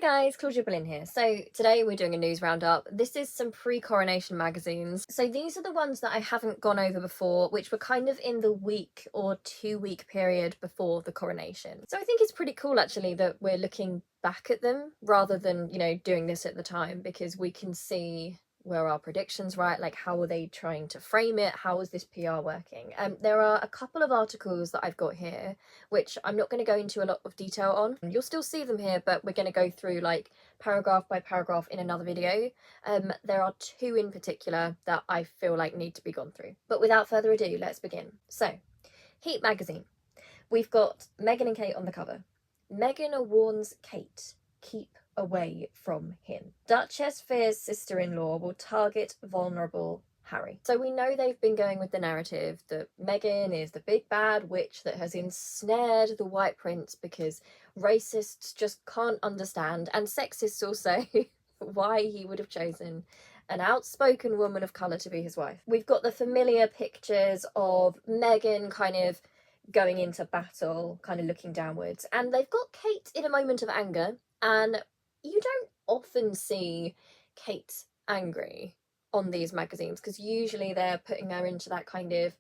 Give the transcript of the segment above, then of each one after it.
Hi guys, Claudia Boleyn here. So today we're doing a news roundup. This is some pre-coronation magazines. So these are the ones that I haven't gone over before, which were kind of in the week or 2 week period before the coronation. So I think it's pretty cool actually that we're looking back at them rather than, doing this at the time, because we can see were our predictions right? Like, how are they trying to frame it? How is this PR working? There are a couple of articles that I've got here, which I'm not going to go into a lot of detail on. You'll still see them here, but we're going to go through like paragraph by paragraph in another video. There are two in particular that I feel like need to be gone through. But without further ado, let's begin. So, Heat magazine. We've got Meghan and Kate on the cover. Meghan warns Kate, keep away from him. Duchess fears sister-in-law will target vulnerable Harry. So we know they've been going with the narrative that Meghan is the big bad witch that has ensnared the White Prince because racists just can't understand, and sexists also, why he would have chosen an outspoken woman of colour to be his wife. We've got the familiar pictures of Meghan kind of going into battle, kind of looking downwards, and they've got Kate in a moment of anger, and you don't often see Kate angry on these magazines because usually they're putting her into that kind of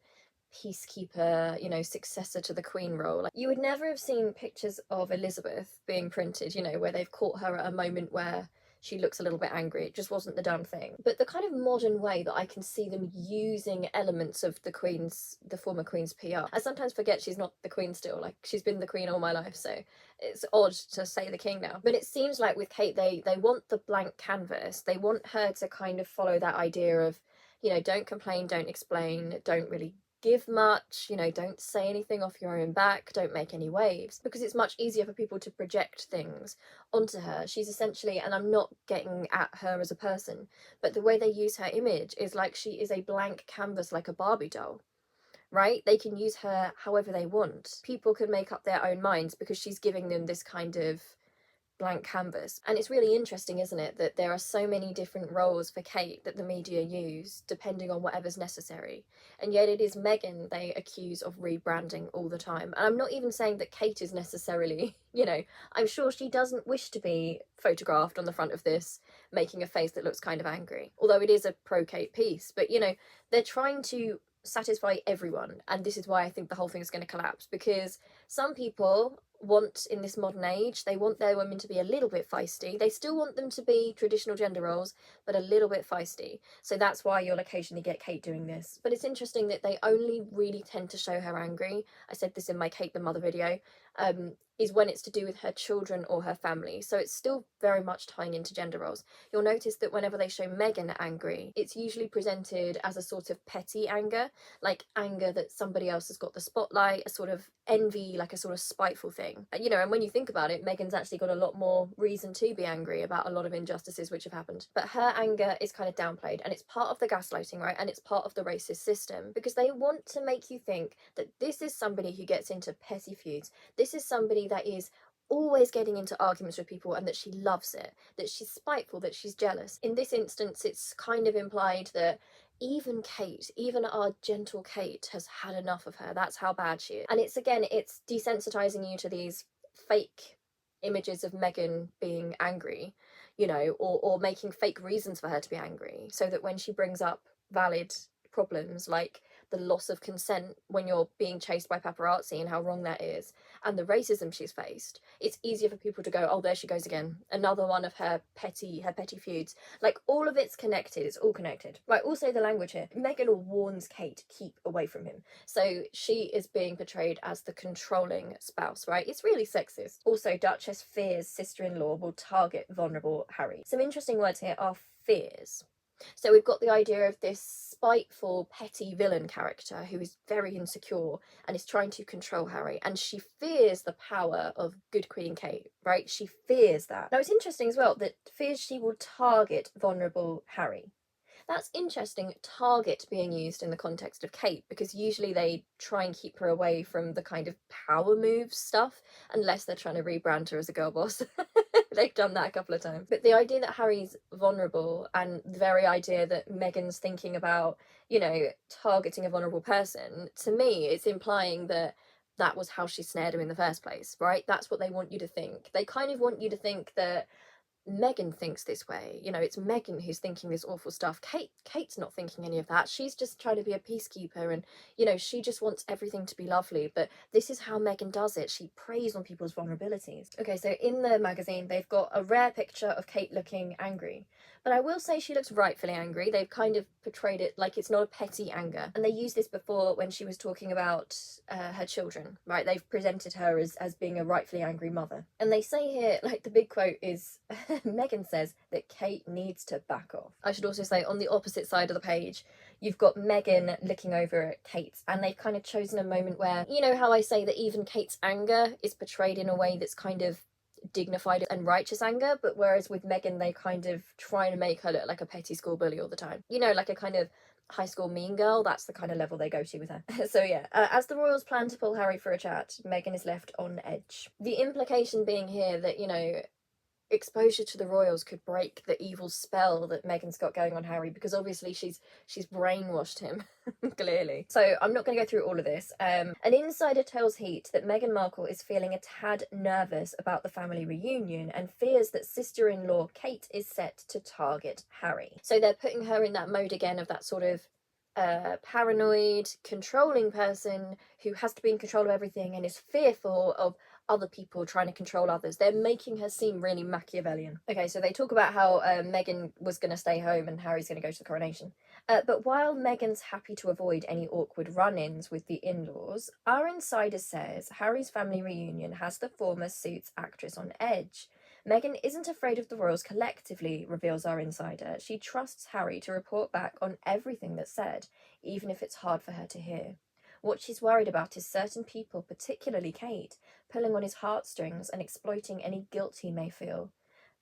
peacekeeper, successor to the Queen role. Like, you would never have seen pictures of Elizabeth being printed, where they've caught her at a moment where she looks a little bit angry. It just wasn't the done thing. But the kind of modern way that I can see them using elements of the former Queen's PR. I sometimes forget she's not the Queen still, like she's been the Queen all my life, so it's odd to say the King now. But it seems like with Kate, they want the blank canvas. They want her to kind of follow that idea of, don't complain, don't explain, don't really give much, don't say anything off your own back, don't make any waves, because it's much easier for people to project things onto her. She's essentially, and I'm not getting at her as a person, but the way they use her image is like she is a blank canvas, like a Barbie doll, right? They can use her however they want. People can make up their own minds because she's giving them this kind of blank canvas. And it's really interesting, isn't it, that there are so many different roles for Kate that the media use depending on whatever's necessary, and yet it is Meghan they accuse of rebranding all the time. And I'm not even saying that Kate is necessarily, I'm sure she doesn't wish to be photographed on the front of this making a face that looks kind of angry, although it is a pro-Kate piece. But they're trying to satisfy everyone, and this is why I think the whole thing is going to collapse, because some people want, in this modern age, they want their women to be a little bit feisty. They still want them to be traditional gender roles, but a little bit feisty. So that's why you'll occasionally get Kate doing this. But it's interesting that they only really tend to show her angry. I said this in my Kate the Mother video, is when it's to do with her children or her family. So it's still very much tying into gender roles. You'll notice that whenever they show Meghan angry, it's usually presented as a sort of petty anger, like anger that somebody else has got the spotlight, a sort of envy, like a sort of spiteful thing. And when you think about it, Meghan's actually got a lot more reason to be angry about a lot of injustices which have happened. But her anger is kind of downplayed, and it's part of the gaslighting, right? And it's part of the racist system, because they want to make you think that this is somebody who gets into petty feuds. This is somebody that is always getting into arguments with people, and that she loves it, that she's spiteful, that she's jealous. In this instance, it's kind of implied that even Kate, even our gentle Kate, has had enough of her. That's how bad she is. And it's desensitizing you to these fake images of Meghan being angry, or making fake reasons for her to be angry, so that when she brings up valid problems like the loss of consent when you're being chased by paparazzi and how wrong that is, and the racism she's faced, it's easier for people to go, oh, there she goes again, another one of her petty feuds. Like, all of it's connected, it's all connected. Right, also the language here. Meghan warns Kate, keep away from him. So she is being portrayed as the controlling spouse, right? It's really sexist. Also, Duchess fears sister-in-law will target vulnerable Harry. Some interesting words here are fears. So we've got the idea of this spiteful, petty villain character who is very insecure and is trying to control Harry, and she fears the power of good Queen Kate, right? She fears that. Now, it's interesting as well that fears she will target vulnerable Harry. That's interesting, target being used in the context of Kate, because usually they try and keep her away from the kind of power move stuff, unless they're trying to rebrand her as a girl boss. They've done that a couple of times. But the idea that Harry's vulnerable, and the very idea that Meghan's thinking about, targeting a vulnerable person, to me, it's implying that that was how she snared him in the first place, right? That's what they want you to think. They kind of want you to think that Meghan thinks this way. You know, it's Meghan who's thinking this awful stuff. Kate's not thinking any of that. She's just trying to be a peacekeeper, and, you know, she just wants everything to be lovely. But this is how Meghan does it. She preys on people's vulnerabilities. Okay, so in the magazine, they've got a rare picture of Kate looking angry. But I will say she looks rightfully angry. They've kind of portrayed it like it's not a petty anger. And they used this before when she was talking about her children, right? They've presented her as being a rightfully angry mother. And they say here, like, the big quote is, Meghan says that Kate needs to back off. I should also say, on the opposite side of the page, you've got Meghan looking over at Kate, and they've kind of chosen a moment where, you know how I say that even Kate's anger is portrayed in a way that's kind of dignified and righteous anger, but whereas with Meghan they kind of try to make her look like a petty school bully all the time, you know, like a kind of high school mean girl. That's the kind of level they go to with her. So yeah, as the royals plan to pull Harry for a chat, Meghan is left on edge. The implication being here that, you know, exposure to the royals could break the evil spell that Meghan's got going on Harry, because obviously she's brainwashed him clearly. So I'm not going to go through all of this. An insider tells Heat that Meghan Markle is feeling a tad nervous about the family reunion and fears that sister-in-law Kate is set to target Harry. So they're putting her in that mode again of that sort of paranoid, controlling person who has to be in control of everything and is fearful of other people trying to control others. They're making her seem really Machiavellian. Okay, so they talk about how Meghan was going to stay home and Harry's going to go to the coronation. But while Meghan's happy to avoid any awkward run-ins with the in-laws, our insider says Harry's family reunion has the former Suits actress on edge. Meghan isn't afraid of the royals collectively, reveals our insider. She trusts Harry to report back on everything that's said, even if it's hard for her to hear. What she's worried about is certain people, particularly Kate, pulling on his heartstrings and exploiting any guilt he may feel.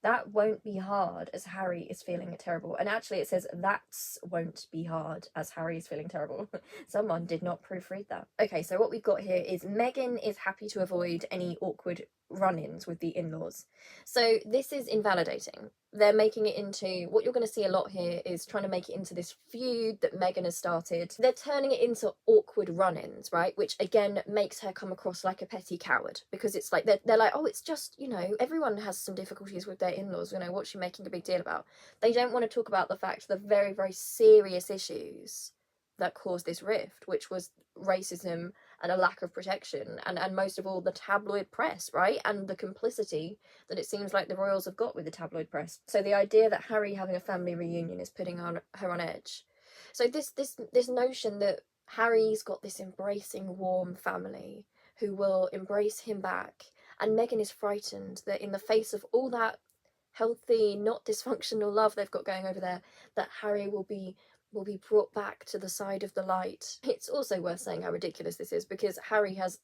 That won't be hard as Harry is feeling terrible. And actually it says that's won't be hard as Harry is feeling terrible. Someone did not proofread that. Okay, so what we've got here is Meghan is happy to avoid any awkward run-ins with the in-laws. So this is invalidating. They're making it into, what you're going to see a lot here is trying to make it into this feud that Meghan has started. They're turning it into awkward run-ins, right? Which again makes her come across like a petty coward, because it's like they're like, oh, it's just, you know, everyone has some difficulties with their in-laws, you know, what's she making a big deal about? They don't want to talk about the fact, the very, very serious issues that caused this rift, which was racism and a lack of protection, and most of all the tabloid press, right? And the complicity that it seems like the royals have got with the tabloid press. So the idea that Harry having a family reunion is putting her on edge. So this notion that Harry's got this embracing, warm family who will embrace him back, and Meghan is frightened that in the face of all that healthy, not dysfunctional love they've got going over there, that Harry will be brought back to the side of the light. It's also worth saying how ridiculous this is, because Harry has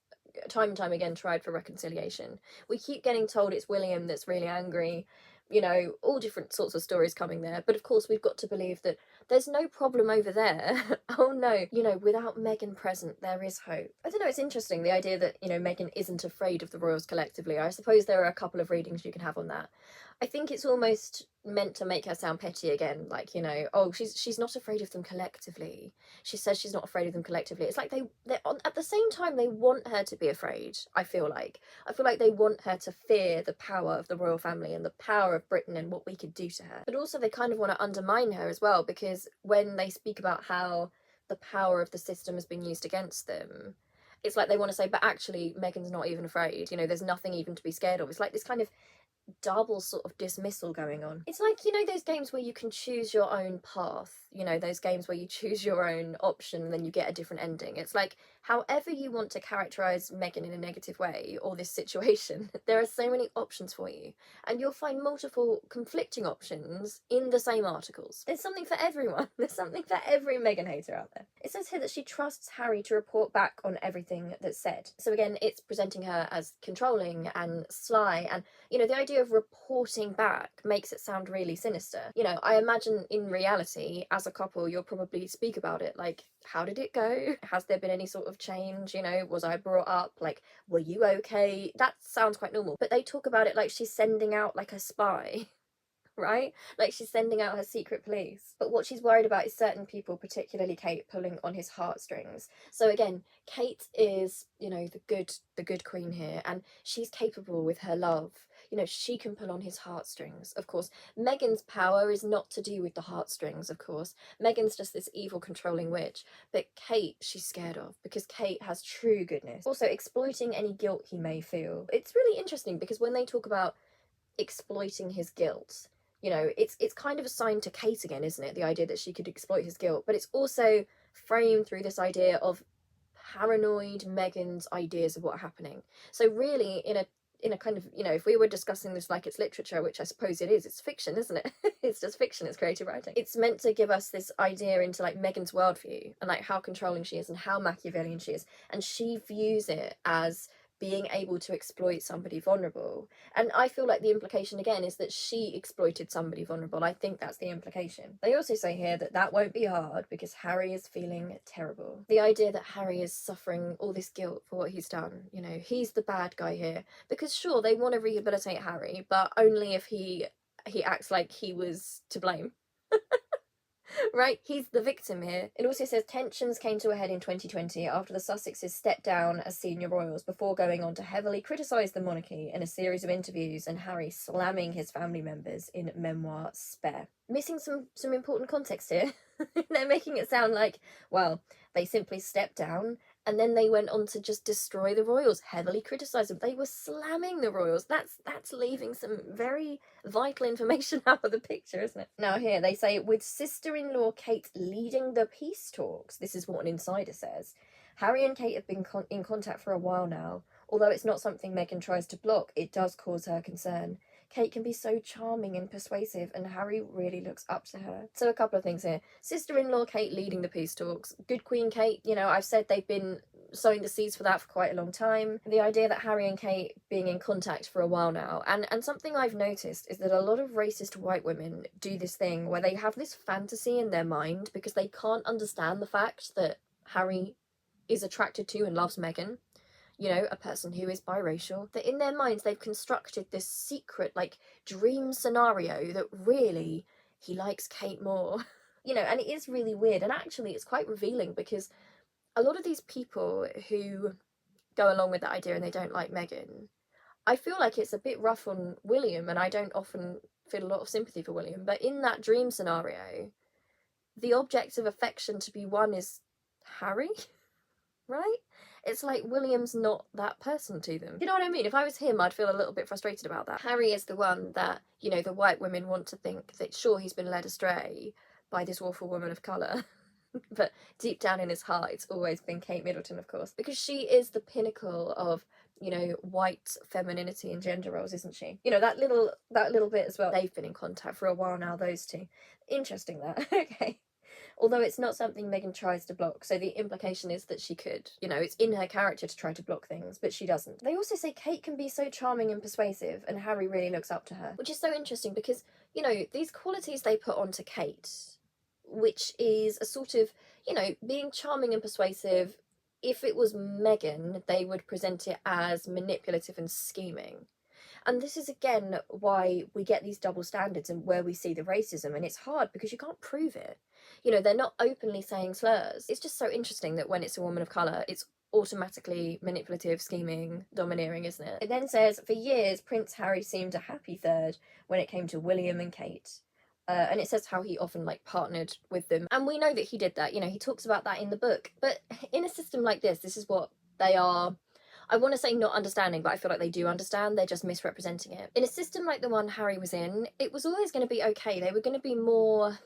time and time again tried for reconciliation. We keep getting told it's William that's really angry, you know, all different sorts of stories coming there, but of course we've got to believe that there's no problem over there. Oh no, you know, without Meghan present there is hope. I don't know, it's interesting, the idea that, you know, Meghan isn't afraid of the royals collectively. I suppose there are a couple of readings you can have on that. I think it's almost meant to make her sound petty again, like, you know, oh, she's not afraid of them collectively. She says she's not afraid of them collectively. It's like they at the same time they want her to be afraid. I feel like they want her to fear the power of the royal family and the power of Britain and what we could do to her. But also they kind of want to undermine her as well, because when they speak about how the power of the system has been used against them, it's like they want to say, but actually Meghan's not even afraid, you know, there's nothing even to be scared of. It's like this kind of double sort of dismissal going on. It's like, you know, those games where you can choose your own path, you know, those games where you choose your own option and then you get a different ending. It's like, however you want to characterize Meghan in a negative way or this situation, there are so many options for you, and you'll find multiple conflicting options in the same articles. There's something for everyone. There's something for every Meghan hater out there. It says here that she trusts Harry to report back on everything that's said. So again, it's presenting her as controlling and sly, and, you know, the idea of reporting back makes it sound really sinister. You know, I imagine in reality, as a couple, you'll probably speak about it, like, how did it go? Has there been any sort of change? You know, was I brought up? Like, were you okay? That sounds quite normal. But they talk about it like she's sending out like a spy. Right? Like she's sending out her secret police. But what she's worried about is certain people, particularly Kate, pulling on his heartstrings. So again, Kate is, you know, the good queen here, and she's capable with her love. you know, she can pull on his heartstrings. Of course, Meghan's power is not to do with the heartstrings, of course. Meghan's just this evil, controlling witch. But Kate, she's scared of, because Kate has true goodness. Also, exploiting any guilt he may feel. It's really interesting because when they talk about exploiting his guilt, you know, it's kind of assigned to Kate again, isn't it? The idea that she could exploit his guilt, but it's also framed through this idea of paranoid Meghan's ideas of what's happening. So really, in a kind of, you know, if we were discussing this like it's literature, which I suppose it is, it's fiction, isn't it? It's just fiction, it's creative writing. It's meant to give us this idea into like Meghan's worldview and like how controlling she is and how Machiavellian she is. And she views it as being able to exploit somebody vulnerable. And I feel like the implication again is that she exploited somebody vulnerable. I think that's the implication. They also say here that that won't be hard because Harry is feeling terrible. The idea that Harry is suffering all this guilt for what he's done, you know, he's the bad guy here. Because sure, they want to rehabilitate Harry, but only if he acts like he was to blame. Right? He's the victim here. It also says tensions came to a head in 2020 after the Sussexes stepped down as senior royals before going on to heavily criticise the monarchy in a series of interviews, and Harry slamming his family members in memoir Spare. Missing some important context here. They're making it sound like, well, they simply stepped down and then they went on to just destroy the royals, heavily criticise them. They were slamming the royals. That's leaving some very vital information out of the picture, isn't it? Now here they say, with sister-in-law Kate leading the peace talks, this is what an insider says, Harry and Kate have been in contact for a while now. Although it's not something Meghan tries to block, it does cause her concern. Kate can be so charming and persuasive, and Harry really looks up to her. So a couple of things here. Sister-in-law Kate leading the peace talks. Good Queen Kate, you know, I've said they've been sowing the seeds for that for quite a long time. The idea that Harry and Kate being in contact for a while now. And something I've noticed is that a lot of racist white women do this thing where they have this fantasy in their mind because they can't understand the fact that Harry is attracted to and loves Meghan, you know, a person who is biracial, that in their minds they've constructed this secret, like, dream scenario that really he likes Kate more. You know, and it is really weird, and actually it's quite revealing because a lot of these people who go along with that idea and they don't like Meghan, I feel like it's a bit rough on William, and I don't often feel a lot of sympathy for William, but in that dream scenario, the object of affection to be won is Harry, right? It's like William's not that person to them. You know what I mean? If I was him, I'd feel a little bit frustrated about that. Harry is the one that, you know, the white women want to think that, sure, he's been led astray by this awful woman of colour, but deep down in his heart, it's always been Kate Middleton, of course, because she is the pinnacle of, you know, white femininity and gender roles, isn't she? You know, that little bit as well. They've been in contact for a while now, those two. Interesting that. Okay. Although it's not something Meghan tries to block, so the implication is that she could. You know, it's in her character to try to block things, but she doesn't. They also say Kate can be so charming and persuasive, and Harry really looks up to her, which is so interesting because, you know, these qualities they put onto Kate, which is a sort of, you know, being charming and persuasive. If it was Meghan, they would present it as manipulative and scheming. And this is again why we get these double standards and where we see the racism, and it's hard because you can't prove it. You know, they're not openly saying slurs. It's just so interesting that when it's a woman of colour, it's automatically manipulative, scheming, domineering, isn't it? It then says, for years, Prince Harry seemed a happy third when it came to William and Kate. And it says how he often, like, partnered with them. And we know that he did that. You know, he talks about that in the book. But in a system like this is what they are, I want to say not understanding, but I feel like they do understand. They're just misrepresenting it. In a system like the one Harry was in, it was always going to be okay. They were going to be more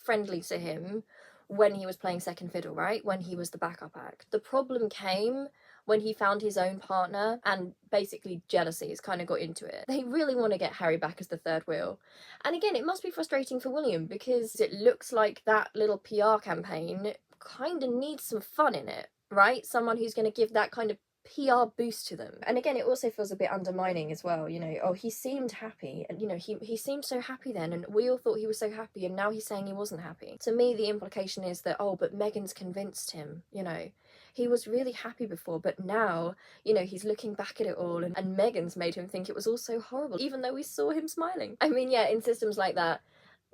friendly to him when he was playing second fiddle, right? When he was the backup act. The problem came when he found his own partner, and basically jealousies kind of got into it. They really want to get Harry back as the third wheel. And again, it must be frustrating for William because it looks like that little PR campaign kind of needs some fun in it, right? Someone who's going to give that kind of PR boost to them. And again, it also feels a bit undermining as well, you know, oh, he seemed happy, and you know, he seemed so happy then, and we all thought he was so happy, and now he's saying he wasn't happy. To me, the implication is that, oh, but Meghan's convinced him, you know, he was really happy before, but now, you know, he's looking back at it all, and Meghan's made him think it was all so horrible, even though we saw him smiling. I mean, yeah, in systems like that,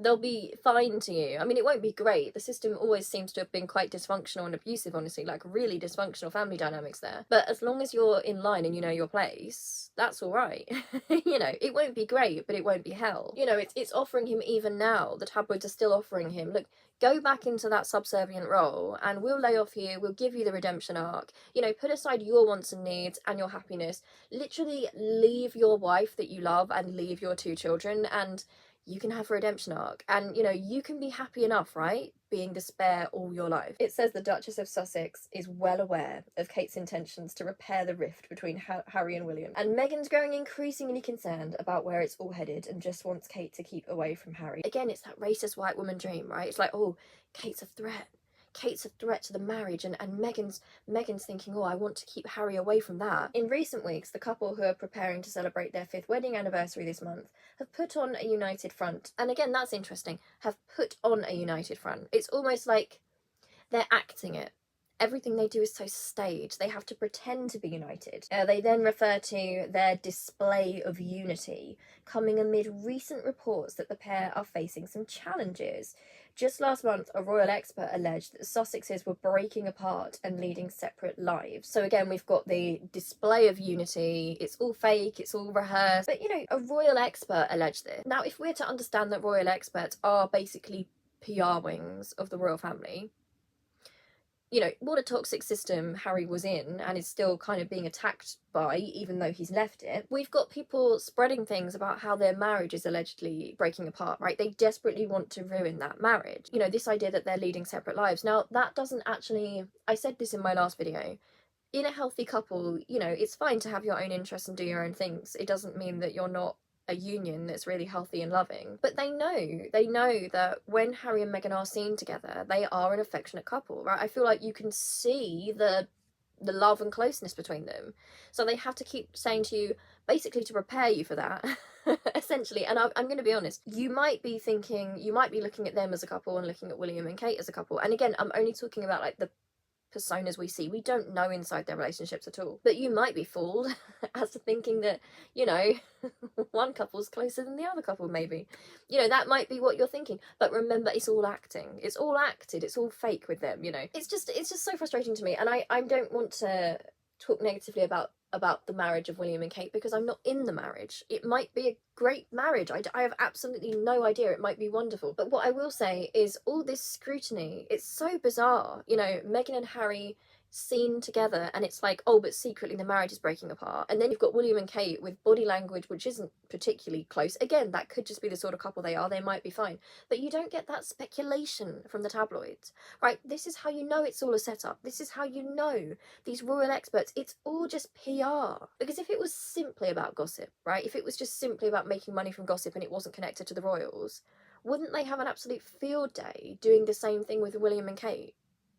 they'll be fine to you. I mean, it won't be great. The system always seems to have been quite dysfunctional and abusive, honestly, like really dysfunctional family dynamics there. But as long as you're in line and you know your place, that's all right. You know, it won't be great, but it won't be hell. You know, it's offering him, even now, the tabloids are still offering him, look, go back into that subservient role and we'll lay off you, we'll give you the redemption arc, you know, put aside your wants and needs and your happiness, literally leave your wife that you love and leave your 2 children, and you can have a redemption arc, and you know, you can be happy enough, right, being the spare all your life. It says the Duchess of Sussex is well aware of Kate's intentions to repair the rift between Harry and William, and Meghan's growing increasingly concerned about where it's all headed and just wants Kate to keep away from Harry. Again, it's that racist white woman dream, right? It's like, oh, Kate's a threat. Kate's a threat to the marriage, and Meghan's thinking, oh, I want to keep Harry away from that. In recent weeks, the couple, who are preparing to celebrate their 5th wedding anniversary this month, have put on a united front. And again, that's interesting, have put on a united front. It's almost like they're acting it. Everything they do is so staged. They have to pretend to be united. They then refer to their display of unity coming amid recent reports that the pair are facing some challenges. Just last month, a royal expert alleged that the Sussexes were breaking apart and leading separate lives. So again, we've got the display of unity. It's all fake, it's all rehearsed. But, you know, a royal expert alleged this. Now, if we're to understand that royal experts are basically PR wings of the royal family, you know, what a toxic system Harry was in and is still kind of being attacked by, even though he's left it. We've got people spreading things about how their marriage is allegedly breaking apart, right? They desperately want to ruin that marriage. You know, this idea that they're leading separate lives. Now, that doesn't actually, I said this in my last video, in a healthy couple, you know, it's fine to have your own interests and do your own things. It doesn't mean that you're not a union that's really healthy and loving. But they know that when Harry and Meghan are seen together, they are an affectionate couple, right? I feel like you can see the love and closeness between them. So they have to keep saying to you, basically to prepare you for that, essentially. And I'm going to be honest, you might be looking at them as a couple and looking at William and Kate as a couple. And again, I'm only talking about like the personas we see. We don't know inside their relationships at all. But you might be fooled as to thinking that, you know, one couple's closer than the other couple, maybe. You know, that might be what you're thinking. But remember, it's all acting. It's all acted. It's all fake with them, you know. It's just so frustrating to me. And I don't want to talk negatively about the marriage of William and Kate because I'm not in the marriage. It might be a great marriage. I have absolutely no idea. It might be wonderful. But what I will say is all this scrutiny, it's so bizarre. You know, Meghan and Harry seen together and it's like, oh, but secretly the marriage is breaking apart. And then you've got William and Kate with body language which isn't particularly close. Again, that could just be the sort of couple they are. They might be fine. But you don't get that speculation from the tabloids, right? This is how you know it's all a setup. This is how you know these royal experts, it's all just PR. Because if it was simply about gossip, right? If it was just simply about making money from gossip and it wasn't connected to the royals, wouldn't they have an absolute field day doing the same thing with William and Kate?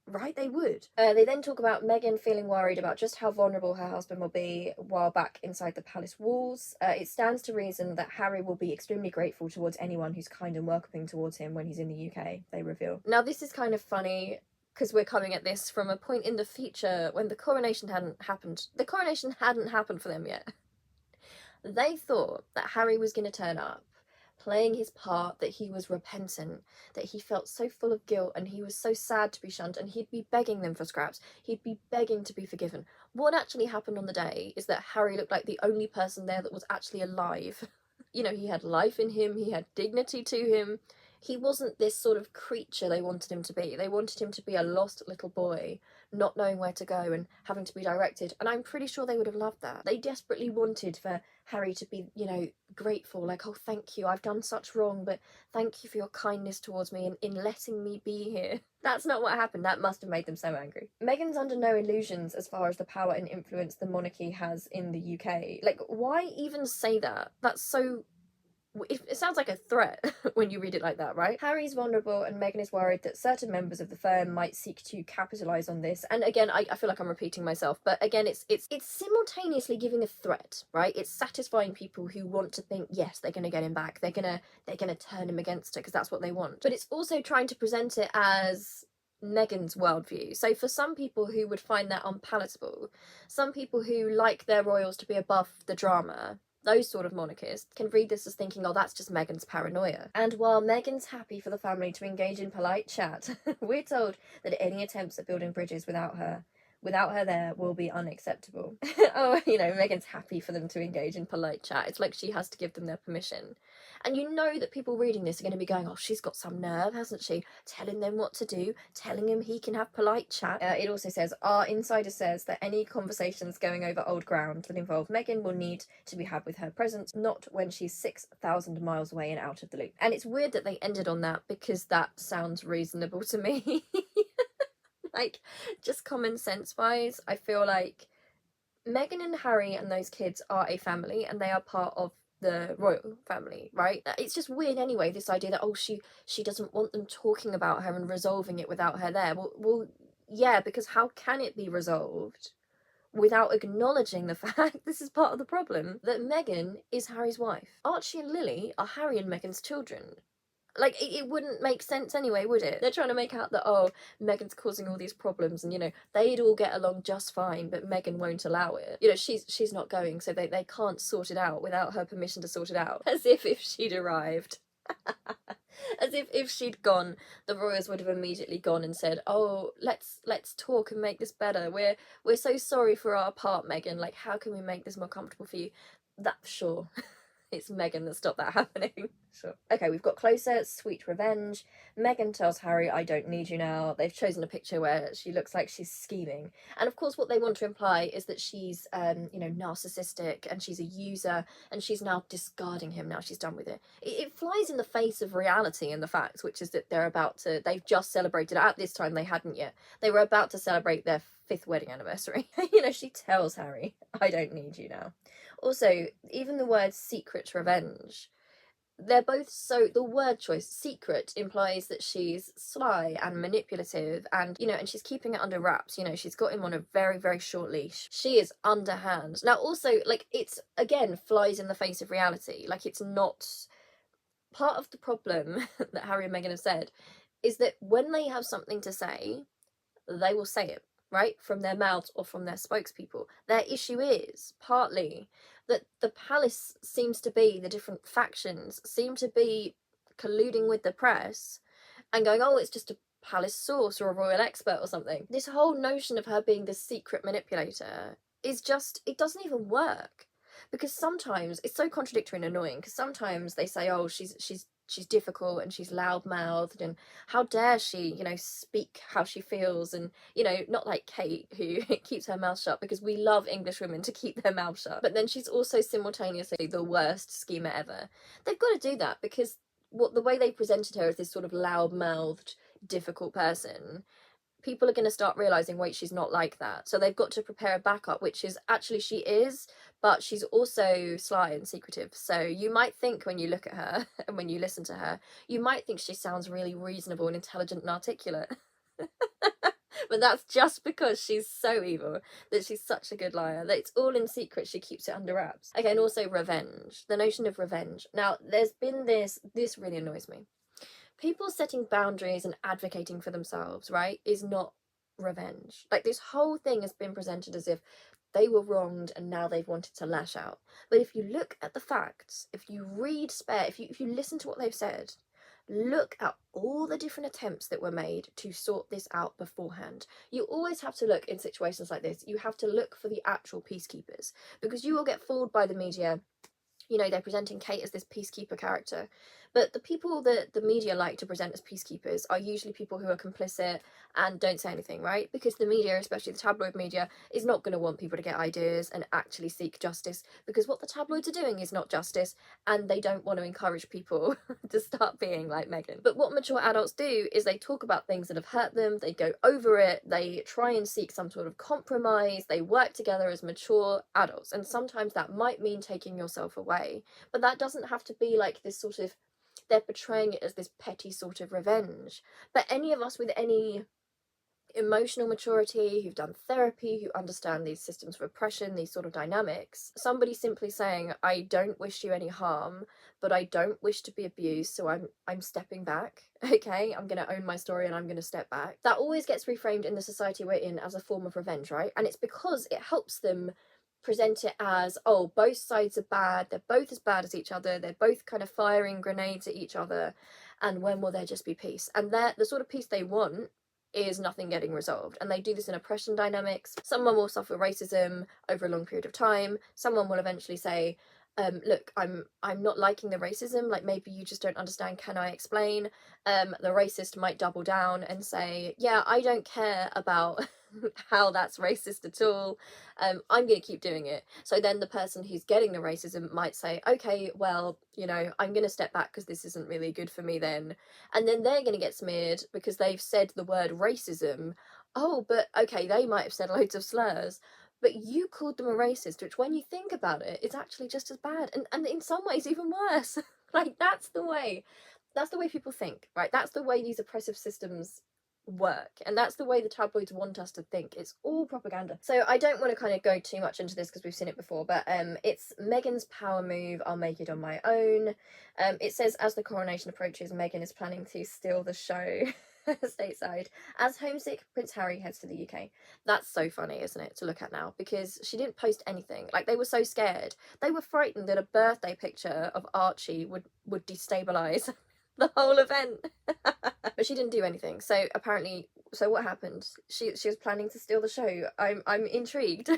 Right, they would. They then talk about Meghan feeling worried about just how vulnerable her husband will be while back inside the palace walls. It stands to reason that Harry will be extremely grateful towards anyone who's kind and welcoming towards him when he's in the UK, they reveal. Now, this is kind of funny because we're coming at this from a point in the future when the coronation hadn't happened. The coronation hadn't happened for them yet. They thought that Harry was going to turn up, playing his part, that he was repentant, that he felt so full of guilt and he was so sad to be shunned, and he'd be begging them for scraps. He'd be begging to be forgiven. What actually happened on the day is that Harry looked like the only person there that was actually alive. You know, he had life in him, he had dignity to him. He wasn't this sort of creature they wanted him to be. They wanted him to be a lost little boy, not knowing where to go and having to be directed. And I'm pretty sure they would have loved that. They desperately wanted for Harry to be, you know, grateful, like, oh, thank you, I've done such wrong, but thank you for your kindness towards me and in letting me be here. That's not what happened. That must have made them so angry. Meghan's under no illusions as far as the power and influence the monarchy has in the UK. Like, why even say that? That's so... It sounds like a threat when you read it like that, right? Harry's vulnerable and Meghan is worried that certain members of the firm might seek to capitalise on this. And again, I feel like I'm repeating myself, but again, it's simultaneously giving a threat, right? It's satisfying people who want to think, yes, they're going to get him back. They're going to turn him against her because that's what they want. But it's also trying to present it as Meghan's worldview. So for some people who would find that unpalatable, some people who like their royals to be above the drama, those sort of monarchists can read this as thinking, oh, that's just Meghan's paranoia. And while Meghan's happy for the family to engage in polite chat, we're told that any attempts at building bridges without her there will be unacceptable. Oh, Meghan's happy for them to engage in polite chat. It's like she has to give them their permission. And you know that people reading this are going to be going, oh, she's got some nerve, hasn't she? Telling them what to do, telling him he can have polite chat. It also says, our insider says that any conversations going over old ground that involve Meghan will need to be had with her presence, not when she's 6,000 miles away and out of the loop. And it's weird that they ended on that, because that sounds reasonable to me. Like, just common sense wise, I feel like Meghan and Harry and those kids are a family, and they are part of the royal family, right? It's just weird anyway, this idea that, oh, she doesn't want them talking about her and resolving it without her there. Well, yeah, because how can it be resolved without acknowledging the fact, this is part of the problem, that Meghan is Harry's wife? Archie and Lily are Harry and Meghan's children. Like, it wouldn't make sense anyway, would it? They're trying to make out that, oh, Meghan's causing all these problems, and, they'd all get along just fine, but Meghan won't allow it. She's not going, so they can't sort it out without her permission to sort it out. As if she'd arrived. As if she'd gone, the royals would have immediately gone and said, oh, let's talk and make this better. We're so sorry for our part, Meghan. Like, how can we make this more comfortable for you? Sure. It's Meghan that stopped that happening. Sure. Okay, we've got closer, sweet revenge. Meghan tells Harry, I don't need you now. They've chosen a picture where she looks like she's scheming. And of course what they want to imply is that she's, narcissistic, and she's a user, and she's now discarding him now she's done with it. It flies in the face of reality and the facts, which is that they've just celebrated, at this time they hadn't yet, they were about to celebrate their 5th wedding anniversary. She tells Harry, I don't need you now. Also, even the word secret revenge, they're both the word choice, secret, implies that she's sly and manipulative, and, and she's keeping it under wraps. She's got him on a very, very short leash. She is underhand. Now, also, like, it's, again, flies in the face of reality. Like, it's not... Part of the problem that Harry and Meghan have said is that when they have something to say, they will say it, right? From their mouths or from their spokespeople. Their issue is, partly, that the palace seems to be, the different factions seem to be colluding with the press and going, oh, it's just a palace source or a royal expert or something. This whole notion of her being the secret manipulator is just, it doesn't even work. Because sometimes, it's so contradictory and annoying, because sometimes they say, oh, she's difficult and she's loud-mouthed, and how dare she, speak how she feels, and, not like Kate, who keeps her mouth shut, because we love English women to keep their mouth shut. But then she's also simultaneously the worst schemer ever. They've got to do that, because the way they presented her as this sort of loud-mouthed, difficult person, people are going to start realising, wait, she's not like that. So they've got to prepare a backup, which is, actually she is, but she's also sly and secretive. So you might think, when you look at her and when you listen to her, you might think she sounds really reasonable and intelligent and articulate. But that's just because she's so evil, that she's such a good liar, that it's all in secret, she keeps it under wraps. Okay, and also revenge. The notion of revenge. Now, there's been this really annoys me. People setting boundaries and advocating for themselves, right, is not revenge. Like, this whole thing has been presented as if they were wronged and now they've wanted to lash out. But if you look at the facts, if you read if you listen to what they've said, look at all the different attempts that were made to sort this out beforehand. You always have to look, in situations like this, you have to look for the actual peacekeepers, because you will get fooled by the media. They're presenting Kate as this peacekeeper character, but the people that the media like to present as peacekeepers are usually people who are complicit and don't say anything, right? Because the media, especially the tabloid media, is not going to want people to get ideas and actually seek justice, because what the tabloids are doing is not justice, and they don't want to encourage people to start being like Meghan. But what mature adults do is they talk about things that have hurt them, they go over it, they try and seek some sort of compromise, they work together as mature adults, and sometimes that might mean taking yourself away. But that doesn't have to be like this sort of, they're portraying it as this petty sort of revenge. But any of us with any emotional maturity, who've done therapy, who understand these systems of oppression, these sort of dynamics, somebody simply saying, I don't wish you any harm, but I don't wish to be abused, so I'm stepping back, okay? I'm going to own my story and I'm going to step back. That always gets reframed in the society we're in as a form of revenge, right? And it's because it helps them present it as, oh, both sides are bad, they're both as bad as each other, they're both kind of firing grenades at each other, and when will there just be peace? And the sort of peace they want is nothing getting resolved. And they do this in oppression dynamics. Someone will suffer racism over a long period of time. Someone will eventually say, look, I'm not liking the racism, like maybe you just don't understand, can I explain? The racist might double down and say, yeah, I don't care about how that's racist at all. I'm going to keep doing it. So then the person who's getting the racism might say, okay, well, you know, I'm going to step back because this isn't really good for me then. And then they're going to get smeared because they've said the word racism. Oh, but okay, they might have said loads of slurs, but you called them a racist, which when you think about it, it's actually just as bad, and in some ways even worse. Like, that's the way people think, right? That's the way these oppressive systems work, and that's the way the tabloids want us to think. It's all propaganda. So I don't want to kind of go too much into this because we've seen it before, but it's Meghan's power move, I'll make it on my own. It says, as the coronation approaches, Meghan is planning to steal the show stateside as homesick Prince Harry heads to the UK. That's so funny, isn't it, to look at now, because she didn't post anything. Like, they were so scared. They were frightened that a birthday picture of Archie would destabilize the whole event. But she didn't do anything. So apparently, so what happened? She was planning to steal the show. I'm intrigued.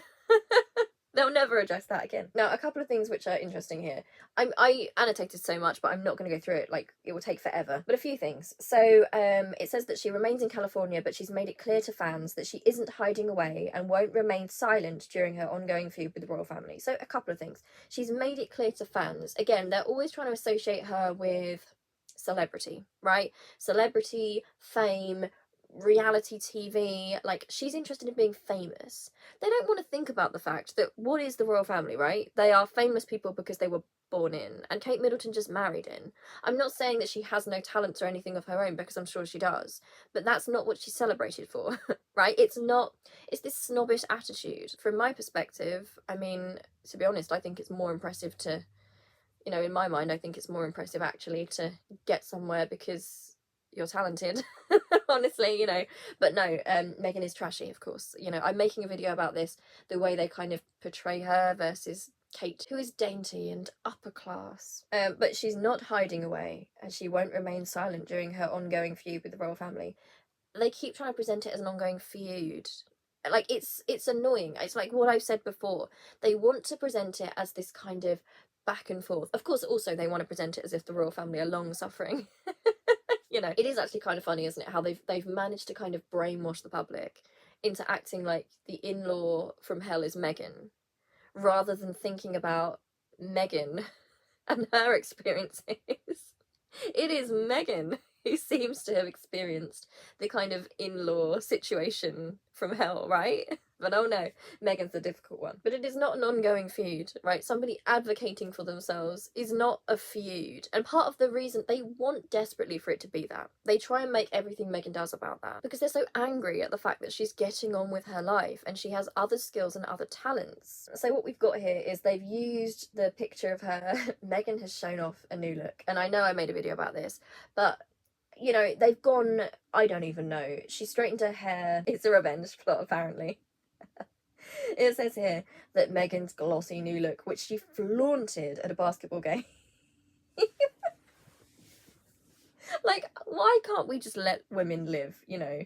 They'll never address that again. Now, a couple of things which are interesting here. I annotated so much, but I'm not going to go through it. Like, it will take forever. But a few things. So, it says that she remains in California, but she's made it clear to fans that she isn't hiding away and won't remain silent during her ongoing feud with the royal family. So, a couple of things. She's made it clear to fans. Again, they're always trying to associate her with celebrity, right? Celebrity, fame, reality TV. Like, she's interested in being famous. They don't want to think about the fact that what is the royal family, right? They are famous people because they were born in, and Kate Middleton just married in. I'm not saying that she has no talents or anything of her own, because I'm sure she does, but that's not what she's celebrated for. Right? It's this snobbish attitude. From my perspective, I mean, to be honest, I think it's more impressive to, you know, in my mind, I think it's more impressive actually to get somewhere because you're talented. Honestly, you know. But no, Meghan is trashy, of course. You know, I'm making a video about this, the way they kind of portray her versus Kate, who is dainty and upper class. But she's not hiding away, and she won't remain silent during her ongoing feud with the royal family. They keep trying to present it as an ongoing feud. Like, it's annoying. It's like what I've said before. They want to present it as this kind of back and forth. Of course, also they want to present it as if the royal family are long suffering. You know, it is actually kind of funny, isn't it, how they've managed to kind of brainwash the public into acting like the in-law from hell is Meghan, rather than thinking about Meghan and her experiences. It is Meghan who seems to have experienced the kind of in-law situation from hell, right? But oh no, Meghan's the difficult one. But it is not an ongoing feud, right? Somebody advocating for themselves is not a feud. And part of the reason they want desperately for it to be that, they try and make everything Meghan does about that, because they're so angry at the fact that she's getting on with her life and she has other skills and other talents. So what we've got here is they've used the picture of her. Meghan has shown off a new look. And I know I made a video about this, but you know, they've gone, I don't even know. She straightened her hair. It's a revenge plot, apparently. It says here that Meghan's glossy new look, which she flaunted at a basketball game. Like, why can't we just let women live, you know?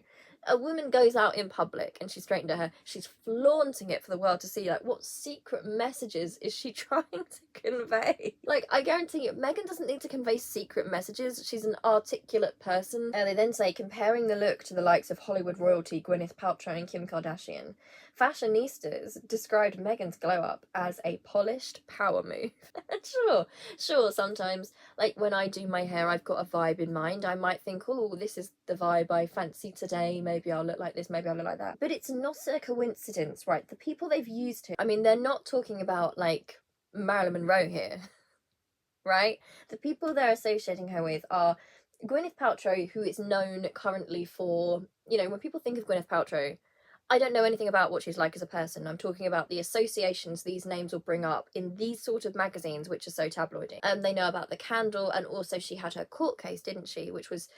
A woman goes out in public and she's straightened her hair, she's flaunting it for the world to see. Like, what secret messages is she trying to convey? Like, I guarantee you, Meghan doesn't need to convey secret messages. She's an articulate person. And they then say, comparing the look to the likes of Hollywood royalty Gwyneth Paltrow and Kim Kardashian, fashionistas described Meghan's glow-up as a polished power move. Sure, sometimes, like, when I do my hair, I've got a vibe in mind. I might think, oh, this is the vibe I fancy today. Maybe I'll look like this, maybe I'll look like that. But it's not a coincidence, right? The people they've used here, I mean, they're not talking about, like, Marilyn Monroe here, right? The people they're associating her with are Gwyneth Paltrow, who is known currently for, you know, when people think of Gwyneth Paltrow, I don't know anything about what she's like as a person. I'm talking about the associations these names will bring up in these sort of magazines, which are so tabloidy. They know about the candle, and also she had her court case, didn't she? Which was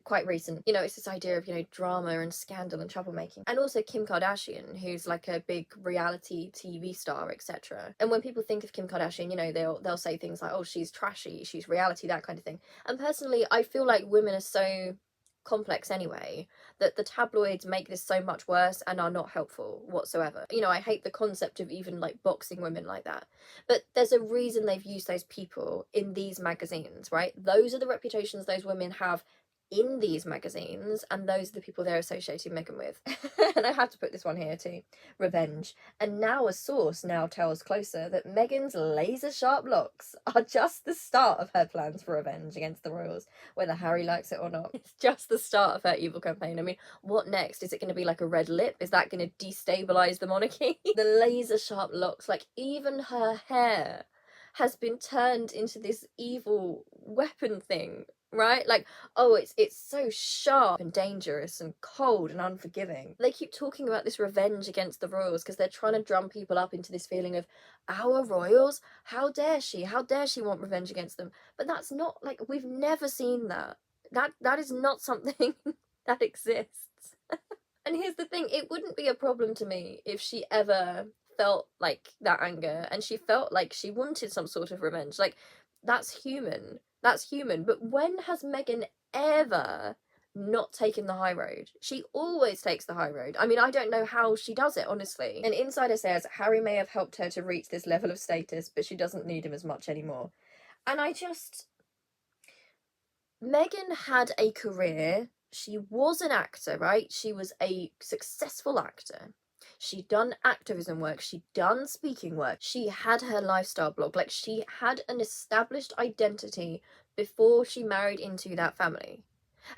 quite recent. You know, it's this idea of, you know, drama and scandal and troublemaking. And also Kim Kardashian, who's like a big reality TV star, etc. And when people think of Kim Kardashian, you know, they'll say things like, oh, she's trashy, she's reality, that kind of thing. And personally, I feel like women are so complex anyway, that the tabloids make this so much worse and are not helpful whatsoever. You know, I hate the concept of even like boxing women like that. But there's a reason they've used those people in these magazines, right? Those are the reputations those women have in these magazines, and those are the people they're associating Meghan with. And I have to put this one here too. Revenge. And now a source now tells Closer that Meghan's laser sharp locks are just the start of her plans for revenge against the royals, whether Harry likes it or not. It's just the start of her evil campaign. I mean, what next? Is it going to be like a red lip? Is that going to destabilize the monarchy? The laser sharp locks, like even her hair has been turned into this evil weapon thing, right? Like, oh, it's so sharp and dangerous and cold and unforgiving. They keep talking about this revenge against the royals because they're trying to drum people up into this feeling of, our royals, how dare she want revenge against them? But that's not, like, we've never seen that. That is not something that exists. And here's the thing, it wouldn't be a problem to me if she ever felt like that anger and she felt like she wanted some sort of revenge. Like, that's human. That's human. But when has Meghan ever not taken the high road? She always takes the high road. I mean, I don't know how she does it, honestly. An insider says Harry may have helped her to reach this level of status, but she doesn't need him as much anymore. And Meghan had a career. She was an actor, right? She was a successful actor. She'd done activism work, she'd done speaking work, she had her lifestyle blog, like she had an established identity before she married into that family.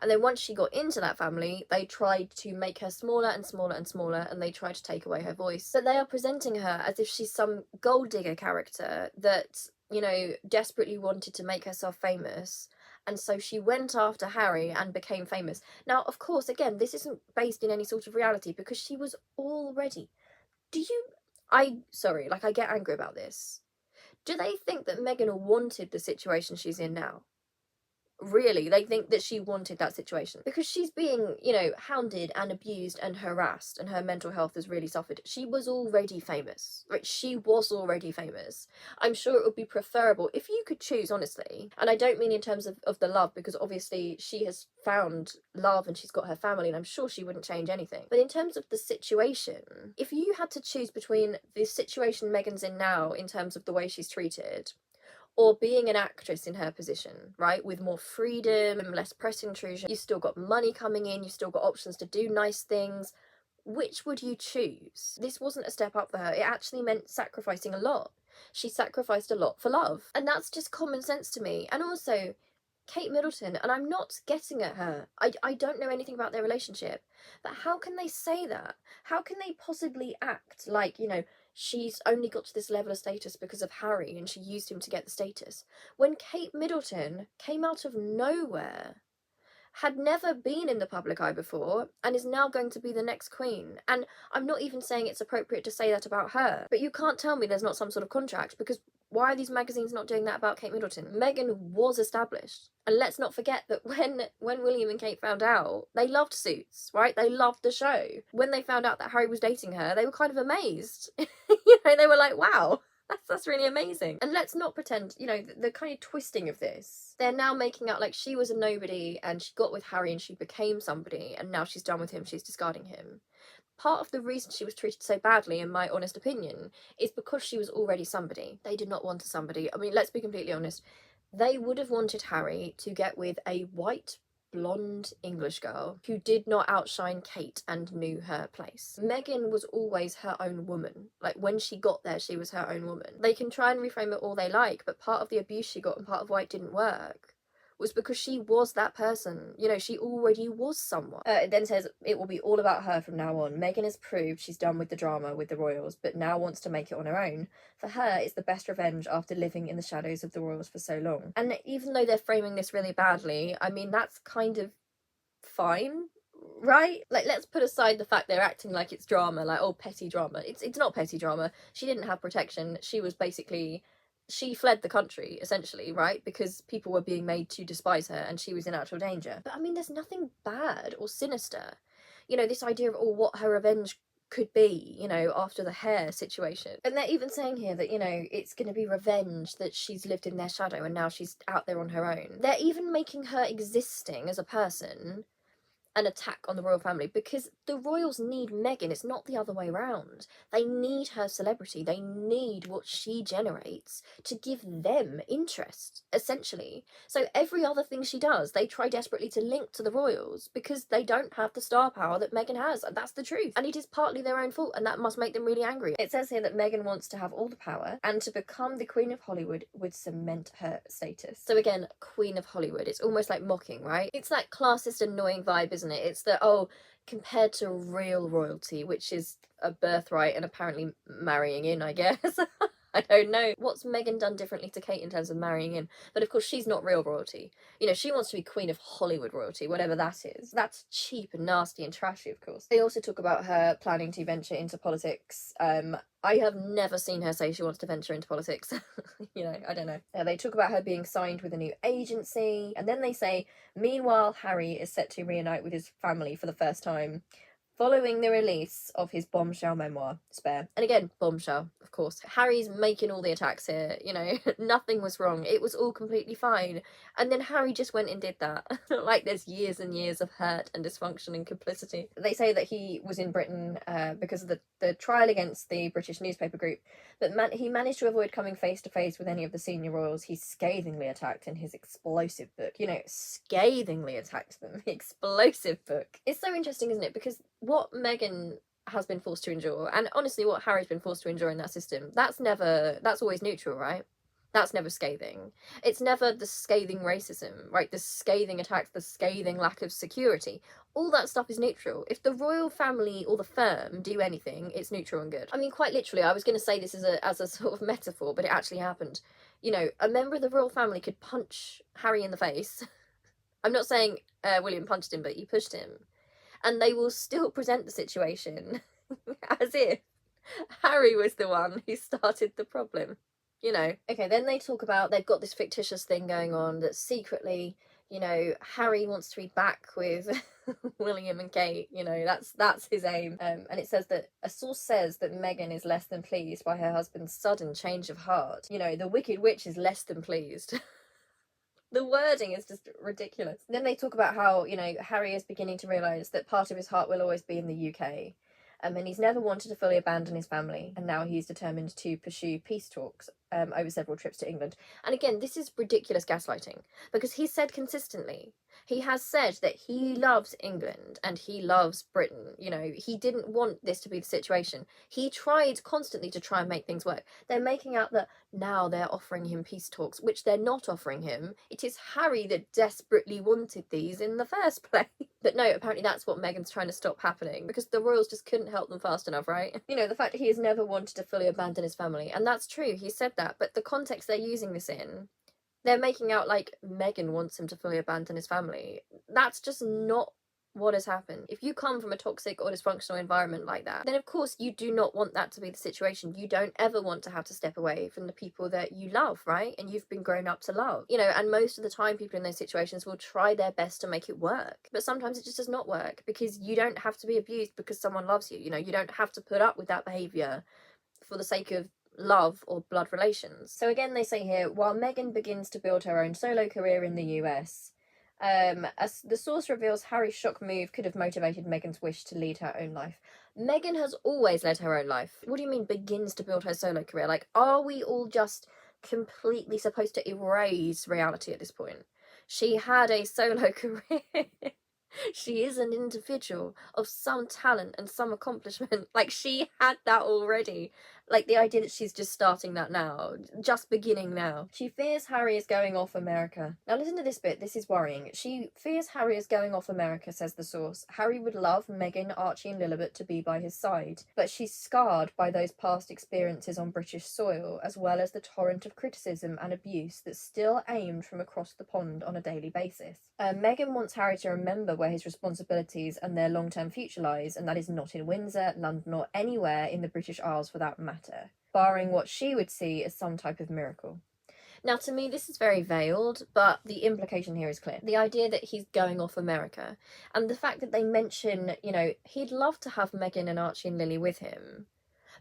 And then once she got into that family, they tried to make her smaller and smaller and smaller, and they tried to take away her voice. But they are presenting her as if she's some gold digger character that, you know, desperately wanted to make herself famous. And so she went after Harry and became famous. Now, of course, again, this isn't based in any sort of reality because she was already. Sorry, like I get angry about this. Do they think that Meghan wanted the situation she's in now? Really, they think that she wanted that situation because she's being, you know, hounded and abused and harassed, and her mental health has really suffered. She was already famous, right? She was already famous. I'm sure it would be preferable if you could choose, honestly. And I don't mean in terms of the love, because obviously she has found love and she's got her family, and I'm sure she wouldn't change anything. But in terms of the situation, if you had to choose between the situation Meghan's in now in terms of the way she's treated, or being an actress in her position, right, with more freedom and less press intrusion, you've still got money coming in, you've still got options to do nice things, which would you choose? This wasn't a step up for her. It actually meant sacrificing a lot. She sacrificed a lot for love. And that's just common sense to me. And also, Kate Middleton, and I'm not getting at her. I don't know anything about their relationship. But how can they say that? How can they possibly act like, you know, she's only got to this level of status because of Harry and she used him to get the status, when Kate Middleton came out of nowhere, had never been in the public eye before, and is now going to be the next queen? And I'm not even saying it's appropriate to say that about her, but you can't tell me there's not some sort of contract, because why are these magazines not doing that about Kate Middleton? Meghan was established. And let's not forget that when William and Kate found out, they loved Suits, right? They loved the show. When they found out that Harry was dating her, they were kind of amazed. You know, they were like, wow, that's really amazing. And let's not pretend, you know, the kind of twisting of this. They're now making out like she was a nobody and she got with Harry and she became somebody, and now she's done with him, she's discarding him. Part of the reason she was treated so badly, in my honest opinion, is because she was already somebody. They did not want a somebody. I mean, let's be completely honest. They would have wanted Harry to get with a white, blonde English girl who did not outshine Kate and knew her place. Meghan was always her own woman. Like, when she got there, she was her own woman. They can try and reframe it all they like, but part of the abuse she got and part of why it didn't work was because she was that person. You know, she already was someone. It then says it will be all about her from now on. Meghan has proved she's done with the drama with the royals, but now wants to make it on her own. For her, it's the best revenge after living in the shadows of the royals for so long. And even though they're framing this really badly, I mean, that's kind of fine, right? Like, let's put aside the fact they're acting like it's drama, like, oh, petty drama. It's not petty drama. She didn't have protection. She was basically she fled the country, essentially, right? Because people were being made to despise her and she was in actual danger. But I mean, there's nothing bad or sinister. You know, this idea of, oh, what her revenge could be, you know, after the hair situation. And they're even saying here that, you know, it's going to be revenge that she's lived in their shadow and now she's out there on her own. They're even making her existing as a person an attack on the royal family, because the royals need Meghan. It's not the other way around. They need her celebrity. They need what she generates to give them interest, essentially. So every other thing she does, they try desperately to link to the royals because they don't have the star power that Meghan has. And that's the truth. And it is partly their own fault, and that must make them really angry. It says here that Meghan wants to have all the power, and to become the Queen of Hollywood would cement her status. So again, Queen of Hollywood. It's almost like mocking, right? It's that classist, annoying vibe, isn't it? It's that, oh, compared to real royalty, which is a birthright and apparently marrying in, I guess. I don't know. What's Meghan done differently to Kate in terms of marrying in? But of course, she's not real royalty. You know, she wants to be Queen of Hollywood royalty, whatever that is. That's cheap and nasty and trashy, of course. They also talk about her planning to venture into politics. I have never seen her say she wants to venture into politics. You know, I don't know. They talk about her being signed with a new agency. And then they say, meanwhile, Harry is set to reunite with his family for the first time following the release of his bombshell memoir, Spare. And again, bombshell, of course. Harry's making all the attacks here, you know, nothing was wrong. It was all completely fine. And then Harry just went and did that. Like, there's years and years of hurt and dysfunction and complicity. They say that he was in Britain because of the trial against the British newspaper group, but he managed to avoid coming face to face with any of the senior royals he scathingly attacked in his explosive book. You know, scathingly attacked them. Explosive book. It's so interesting, isn't it? Because what Meghan has been forced to endure, and honestly what Harry's been forced to endure in that system, that's always neutral, right? That's never scathing. It's never the scathing racism, right? The scathing attacks, the scathing lack of security. All that stuff is neutral. If the royal family or the firm do anything, it's neutral and good. I mean, quite literally, I was going to say this as a sort of metaphor, but it actually happened. You know, a member of the royal family could punch Harry in the face. I'm not saying William punched him, but he pushed him. And they will still present the situation as if Harry was the one who started the problem, you know. Okay, then they talk about they've got this fictitious thing going on that secretly, you know, Harry wants to be back with William and Kate, you know, that's his aim. And it says that a source says that Meghan is less than pleased by her husband's sudden change of heart. You know, the Wicked Witch is less than pleased. The wording is just ridiculous. Then they talk about how, you know, Harry is beginning to realise that part of his heart will always be in the UK. And he's never wanted to fully abandon his family. And now he's determined to pursue peace talks over several trips to England. And again, this is ridiculous gaslighting. Because he said consistently, he has said that he loves England and he loves Britain. You know, he didn't want this to be the situation. He tried constantly to try and make things work. They're making out that now they're offering him peace talks, which they're not offering him. It is Harry that desperately wanted these in the first place. But no, apparently that's what Meghan's trying to stop happening, because the royals just couldn't help them fast enough, right? You know, the fact that he has never wanted to fully abandon his family, and that's true, he said that, but the context they're using this in, they're making out like Meghan wants him to fully abandon his family. That's just not what has happened. If you come from a toxic or dysfunctional environment like that, then of course you do not want that to be the situation. You don't ever want to have to step away from the people that you love, right? And you've been grown up to love. You know, and most of the time people in those situations will try their best to make it work. But sometimes it just does not work, because you don't have to be abused because someone loves you. You know, you don't have to put up with that behaviour for the sake of love or blood relations. So again, they say here, while Meghan begins to build her own solo career in the US, as the source reveals, Harry's shock move could have motivated Meghan's wish to lead her own life. Meghan has always led her own life. What do you mean begins to build her solo career? Like, are we all just completely supposed to erase reality at this point? She had a solo career. She is an individual of some talent and some accomplishment. Like, she had that already. Like, the idea that she's just starting that now, just beginning now. She fears Harry is going off America. Now listen to this bit, this is worrying. She fears Harry is going off America, says the source. Harry would love Meghan, Archie and Lilibet to be by his side, but she's scarred by those past experiences on British soil, as well as the torrent of criticism and abuse that's still aimed from across the pond on a daily basis. Meghan wants Harry to remember where his responsibilities and their long-term future lies, and that is not in Windsor, London or anywhere in the British Isles for that matter. matter, barring what she would see as some type of miracle. Now, to me, this is very veiled, but the implication here is clear. The idea that he's going off America, and the fact that they mention, you know, he'd love to have Meghan and Archie and Lily with him.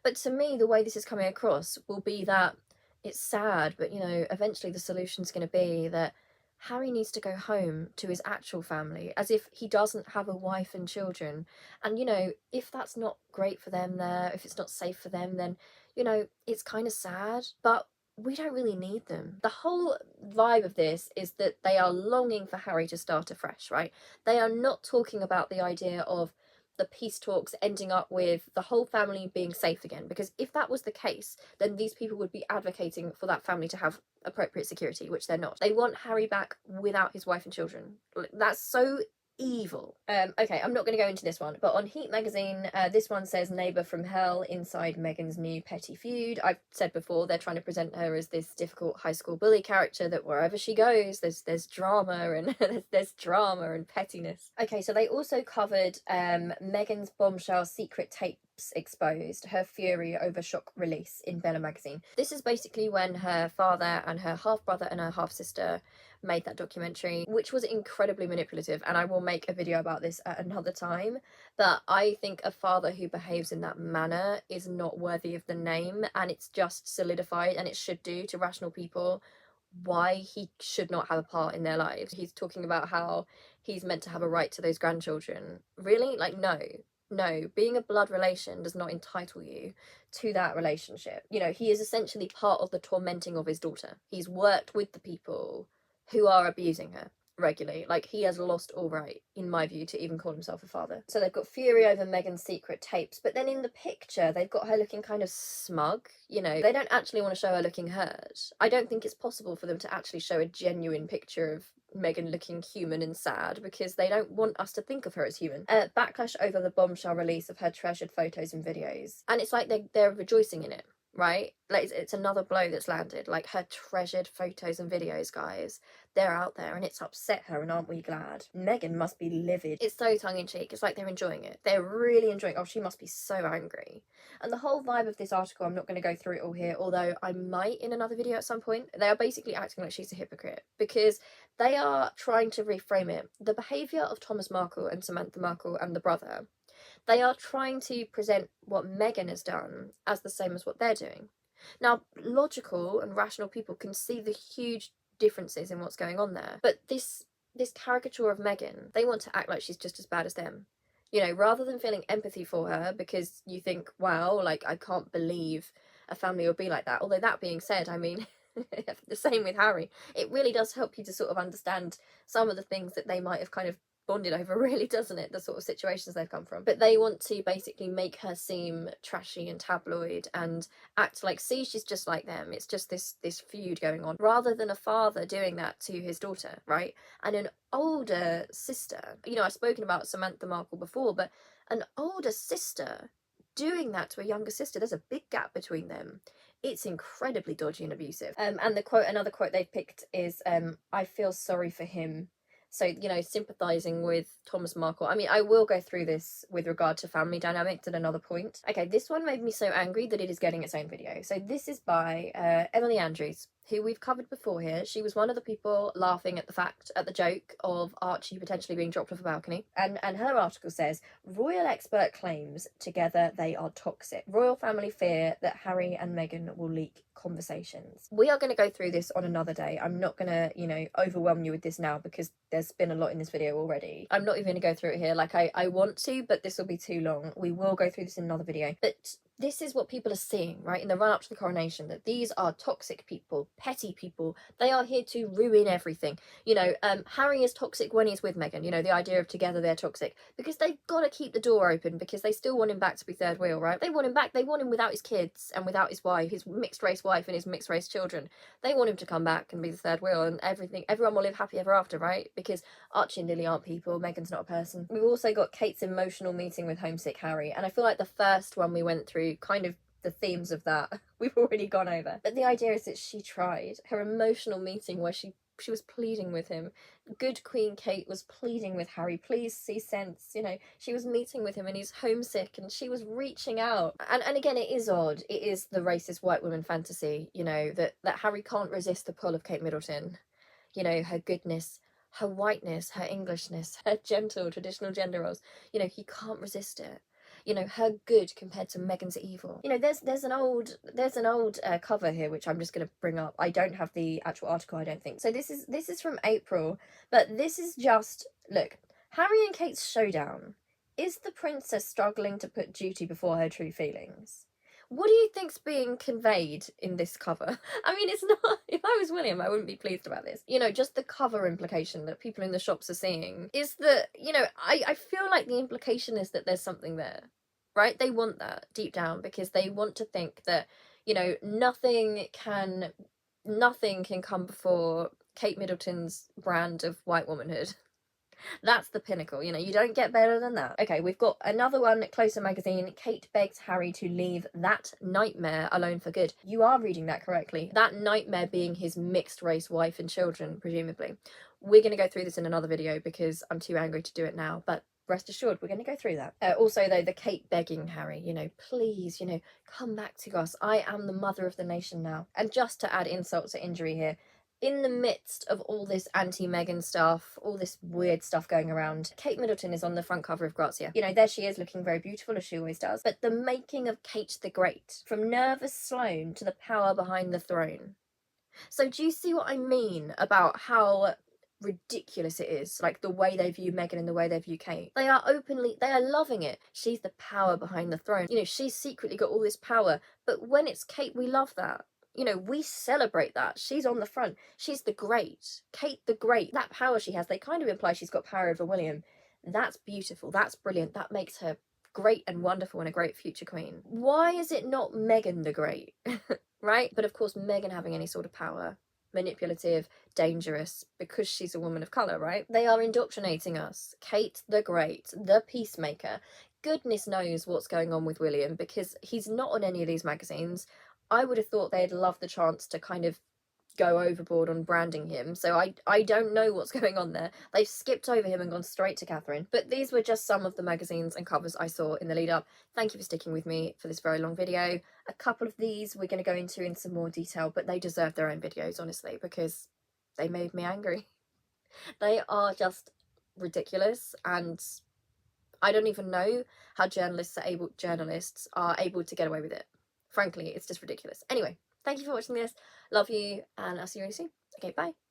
But to me, the way this is coming across will be that it's sad, but, you know, eventually the solution's going to be that Harry needs to go home to his actual family, as if he doesn't have a wife and children. And, you know, if that's not great for them there, if it's not safe for them, then, you know, it's kind of sad. But we don't really need them. The whole vibe of this is that they are longing for Harry to start afresh, right? They are not talking about the idea of the peace talks ending up with the whole family being safe again, because if that was the case, then these people would be advocating for that family to have appropriate security, which they're not. They want Harry back without his wife and children. That's so evil. Okay, I'm not going to go into this one, but on Heat magazine, this one says neighbour from hell inside Meghan's new petty feud. I've said before, they're trying to present her as this difficult high school bully character that wherever she goes, there's drama and there's drama and pettiness. Okay, so they also covered Meghan's bombshell secret tapes exposed, her fury over shock release in Bella magazine. This is basically when her father and her half-brother and her half-sister made that documentary, which was incredibly manipulative, and I will make a video about this at another time. But I think a father who behaves in that manner is not worthy of the name, and it's just solidified, and it should do to rational people, why he should not have a part in their lives. He's talking about how he's meant to have a right to those grandchildren. Really? Like, no, being a blood relation does not entitle you to that relationship. You know, he is essentially part of the tormenting of his daughter. He's worked with the people who are abusing her regularly. Like, he has lost all right, in my view, to even call himself a father. So they've got fury over Meghan's secret tapes, but then in the picture they've got her looking kind of smug. You know, they don't actually want to show her looking hurt. I don't think it's possible for them to actually show a genuine picture of Meghan looking human and sad, because they don't want us to think of her as human. Backlash over the bombshell release of her treasured photos and videos, and it's like they're rejoicing in it, right? Like, it's another blow that's landed. Like, her treasured photos and videos, guys, they're out there, and it's upset her, and aren't we glad? Meghan must be livid. It's so tongue-in-cheek. It's like they're enjoying it. They're really enjoying it. Oh, she must be so angry. And the whole vibe of this article, I'm not going to go through it all here, although I might in another video at some point. They are basically acting like she's a hypocrite, because they are trying to reframe it. The behaviour of Thomas Markle and Samantha Markle and the brother, they are trying to present what Meghan has done as the same as what they're doing. Now, logical and rational people can see the huge differences in what's going on there, but this caricature of Meghan, they want to act like she's just as bad as them. You know, rather than feeling empathy for her because you think, wow, like, I can't believe a family would be like that. Although, that being said, I mean, the same with Harry. It really does help you to sort of understand some of the things that they might have kind of bonded over, really, doesn't it? The sort of situations they've come from. But they want to basically make her seem trashy and tabloid and act like, see, she's just like them. It's just this feud going on, rather than a father doing that to his daughter, right? And an older sister. You know, I've spoken about Samantha Markle before, but an older sister doing that to a younger sister, there's a big gap between them. It's incredibly dodgy and abusive. And another quote they've picked is, I feel sorry for him. So, you know, sympathising with Thomas Markle. I mean, I will go through this with regard to family dynamics at another point. Okay, this one made me so angry that it is getting its own video. So this is by Emily Andrews, who we've covered before here. She was one of the people laughing at the joke of Archie potentially being dropped off a balcony. And her article says, royal expert claims together they are toxic. Royal family fear that Harry and Meghan will leak conversations. We are going to go through this on another day. I'm not going to, you know, overwhelm you with this now because there's been a lot in this video already. I'm not even going to go through it here. Like, I want to, but this will be too long. We will go through this in another video. But this is what people are seeing, right, in the run-up to the coronation, that these are toxic people, petty people. They are here to ruin everything. You know, Harry is toxic when he's with Meghan. You know, the idea of together they're toxic. Because they've got to keep the door open, because they still want him back to be third wheel, right? They want him back. They want him without his kids and without his wife, his mixed-race wife and his mixed-race children. They want him to come back and be the third wheel, and everyone will live happy ever after, right? Because Archie and Lily aren't people. Meghan's not a person. We've also got Kate's emotional meeting with homesick Harry. And I feel like the first one we went through, kind of the themes of that we've already gone over, but the idea is that she tried her emotional meeting where she she was pleading with him. Good Queen Kate was pleading with Harry, please see sense, you know. She was meeting with him and he's homesick and she was reaching out. And again, it is odd. It is the racist white woman fantasy, you know, that Harry can't resist the pull of Kate Middleton. You know, her goodness, her whiteness, her Englishness, her gentle traditional gender roles. You know, he can't resist it. You know, her good compared to Meghan's evil. You know, there's an old cover here which I'm just going to bring up. I don't have the actual article, I don't think. So this is from April, but this is just, look, Harry and Kate's showdown. Is the princess struggling to put duty before her true feelings? What do you think's being conveyed in this cover? I mean, it's not, if I was William, I wouldn't be pleased about this. You know, just the cover implication that people in the shops are seeing is that, you know, I feel like the implication is that there's something there, right? They want that deep down because they want to think that, you know, nothing can come before Kate Middleton's brand of white womanhood. That's the pinnacle, you know, you don't get better than that. Okay, we've got another one, Closer magazine. Kate begs Harry to leave that nightmare alone for good. You are reading that correctly. That nightmare being his mixed race wife and children, presumably. We're going to go through this in another video because I'm too angry to do it now, but rest assured we're going to go through that. Also though, the Kate begging Harry, you know, please, you know, come back to us. I am the mother of the nation now. And just to add insult to injury here, in the midst of all this anti-Meghan stuff, all this weird stuff going around, Kate Middleton is on the front cover of Grazia. You know, there she is looking very beautiful as she always does. But the making of Kate the Great, from nervous Sloane to the power behind the throne. So do you see what I mean about how ridiculous it is, like the way they view Meghan and the way they view Kate? They are loving it. She's the power behind the throne. You know, she's secretly got all this power, but when it's Kate, we love that. You know, we celebrate that. She's on the front. She's the great. Kate the Great. That power she has, they kind of imply she's got power over William. That's beautiful. That's brilliant. That makes her great and wonderful and a great future queen. Why is it not Meghan the Great? Right? But of course, Meghan having any sort of power, manipulative, dangerous, because she's a woman of colour, right? They are indoctrinating us. Kate the Great, the peacemaker. Goodness knows what's going on with William because he's not on any of these magazines. I would have thought they'd love the chance to kind of go overboard on branding him, so I don't know what's going on there. They've skipped over him and gone straight to Catherine. But these were just some of the magazines and covers I saw in the lead up. Thank you for sticking with me for this very long video. A couple of these we're going to go into in some more detail, but they deserve their own videos, honestly, because they made me angry. They are just ridiculous, and I don't even know how journalists are able to get away with it. Frankly, it's just ridiculous. Anyway, thank you for watching this. Love you, and I'll see you really soon. Okay, bye.